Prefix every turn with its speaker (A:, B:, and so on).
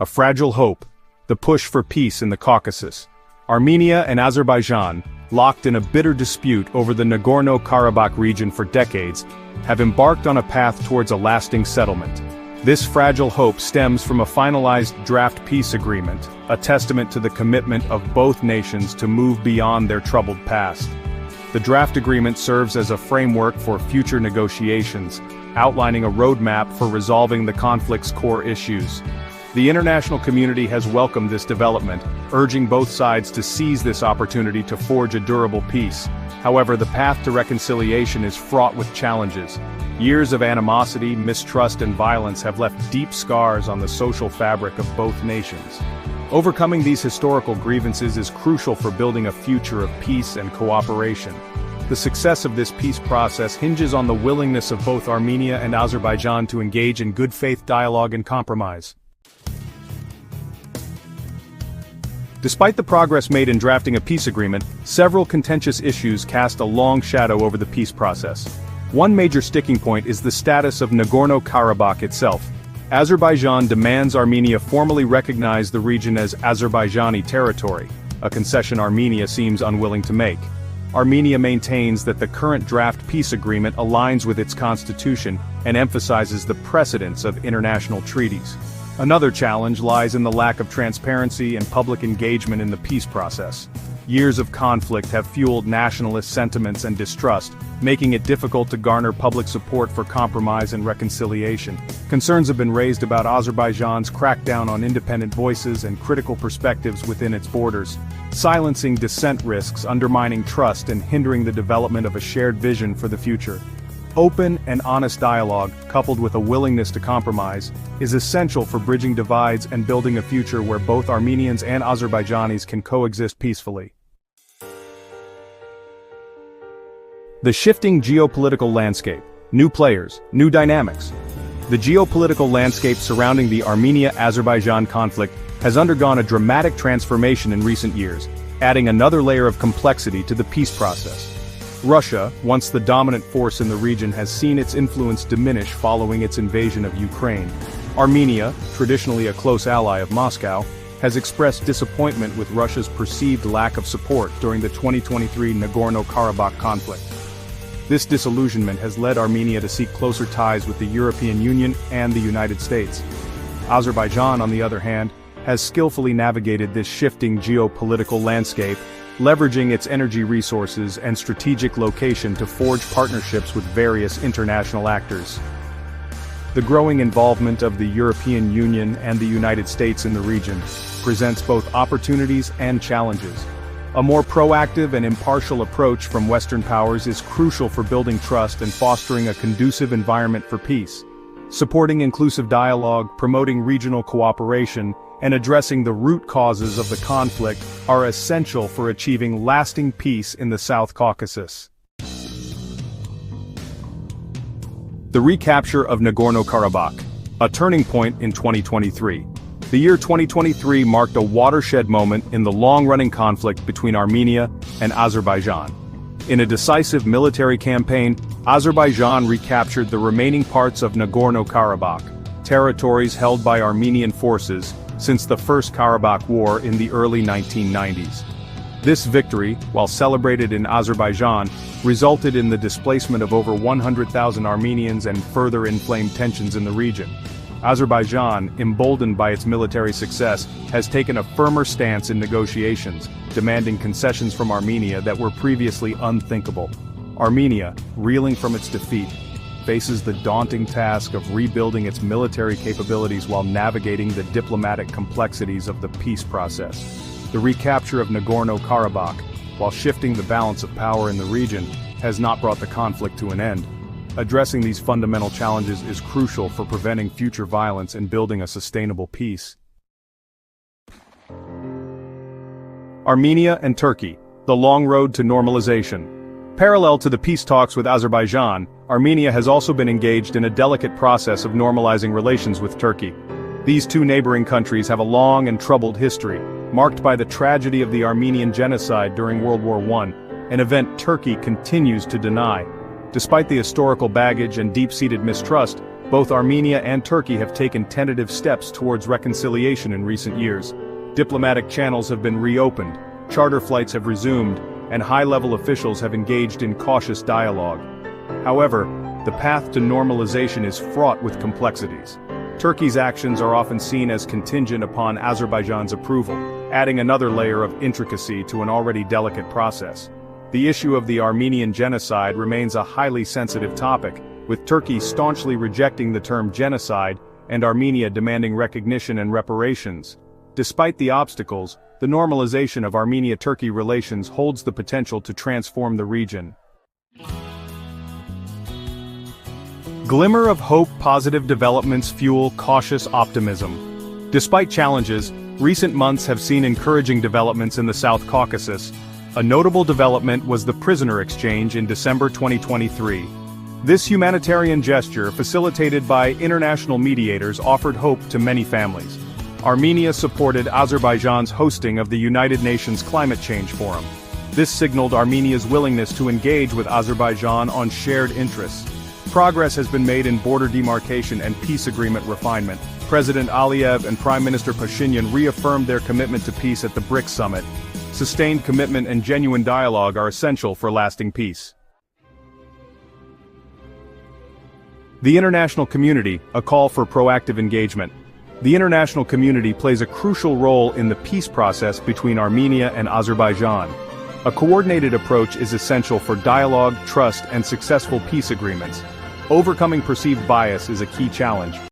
A: a fragile hope, the push for peace in the Caucasus. Armenia and Azerbaijan, locked in a bitter dispute over the Nagorno-Karabakh region for decades, have embarked on a path towards a lasting settlement. This fragile hope stems from a finalized draft peace agreement, a testament to the commitment of both nations to move beyond their troubled past. The draft agreement serves as a framework for future negotiations, outlining a roadmap for resolving the conflict's core issues. The international community has welcomed this development, urging both sides to seize this opportunity to forge a durable peace. However, the path to reconciliation is fraught with challenges. Years of animosity, mistrust, and violence have left deep scars on the social fabric of both nations. Overcoming these historical grievances is crucial for building a future of peace and cooperation. The success of this peace process hinges on the willingness of both Armenia and Azerbaijan to engage in good faith dialogue and compromise. Despite the progress made in drafting a peace agreement, several contentious issues cast a long shadow over the peace process. One major sticking point is the status of Nagorno-Karabakh itself. Azerbaijan demands Armenia formally recognize the region as Azerbaijani territory, a concession Armenia seems unwilling to make. Armenia maintains that the current draft peace agreement aligns with its constitution and emphasizes the precedence of international treaties. Another challenge lies in the lack of transparency and public engagement in the peace process. Years of conflict have fueled nationalist sentiments and distrust, making it difficult to garner public support for compromise and reconciliation. Concerns have been raised about Azerbaijan's crackdown on independent voices and critical perspectives within its borders. Silencing dissent risks undermining trust and hindering the development of a shared vision for the future. Open and honest dialogue, coupled with a willingness to compromise, is essential for bridging divides and building a future where both Armenians and Azerbaijanis can coexist peacefully. The shifting geopolitical landscape. New players, new dynamics. The geopolitical landscape surrounding the Armenia-Azerbaijan conflict has undergone a dramatic transformation in recent years, adding another layer of complexity to the peace process. Russia, once the dominant force in the region, has seen its influence diminish following its invasion of Ukraine. Armenia, traditionally a close ally of Moscow, has expressed disappointment with Russia's perceived lack of support during the 2023 Nagorno-Karabakh conflict. This disillusionment has led Armenia to seek closer ties with the European Union and the United States. Azerbaijan, on the other hand, has skillfully navigated this shifting geopolitical landscape, leveraging its energy resources and strategic location to forge partnerships with various international actors. The growing involvement of the European Union and the United States in the region presents both opportunities and challenges. A more proactive and impartial approach from Western powers is crucial for building trust and fostering a conducive environment for peace. Supporting inclusive dialogue, promoting regional cooperation, and addressing the root causes of the conflict are essential for achieving lasting peace in the South Caucasus. The recapture of Nagorno-Karabakh, a turning point in 2023. The year 2023 marked a watershed moment in the long-running conflict between Armenia and Azerbaijan. In a decisive military campaign, Azerbaijan recaptured the remaining parts of Nagorno-Karabakh, territories held by Armenian forces since the First Karabakh War in the early 1990s. This victory, while celebrated in Azerbaijan, resulted in the displacement of over 100,000 Armenians and further inflamed tensions in the region. Azerbaijan, emboldened by its military success, has taken a firmer stance in negotiations, demanding concessions from Armenia that were previously unthinkable. Armenia, reeling from its defeat, faces the daunting task of rebuilding its military capabilities while navigating the diplomatic complexities of the peace process. The recapture of Nagorno-Karabakh, while shifting the balance of power in the region, has not brought the conflict to an end. Addressing these fundamental challenges is crucial for preventing future violence and building a sustainable peace. Armenia and Turkey, the long road to normalization. Parallel to the peace talks with Azerbaijan, Armenia has also been engaged in a delicate process of normalizing relations with Turkey. These two neighboring countries have a long and troubled history, marked by the tragedy of the Armenian genocide during World War I, an event Turkey continues to deny. Despite the historical baggage and deep-seated mistrust, Both Armenia and Turkey have taken tentative steps towards reconciliation in recent years. Diplomatic channels have been reopened, charter flights have resumed, and high-level officials have engaged in cautious dialogue. However, the path to normalization is fraught with complexities. Turkey's actions are often seen as contingent upon Azerbaijan's approval, adding another layer of intricacy to an already delicate process. The issue of the Armenian genocide remains a highly sensitive topic, with Turkey staunchly rejecting the term genocide and Armenia demanding recognition and reparations. Despite the obstacles, the normalization of Armenia-Turkey relations holds the potential to transform the region. Glimmer of hope: positive developments fuel cautious optimism. Despite challenges, recent months have seen encouraging developments in the South Caucasus. A notable development was the prisoner exchange in December 2023. This humanitarian gesture, facilitated by international mediators, offered hope to many families. Armenia supported Azerbaijan's hosting of the United Nations Climate Change Forum. This signaled Armenia's willingness to engage with Azerbaijan on shared interests. Progress has been made in border demarcation and peace agreement refinement. President Aliyev and Prime Minister Pashinyan reaffirmed their commitment to peace at the BRICS summit. Sustained commitment and genuine dialogue are essential for lasting peace. The international community: a call for proactive engagement. The international community plays a crucial role in the peace process between Armenia and Azerbaijan. A coordinated approach is essential for dialogue, trust, and successful peace agreements. Overcoming perceived bias is a key challenge.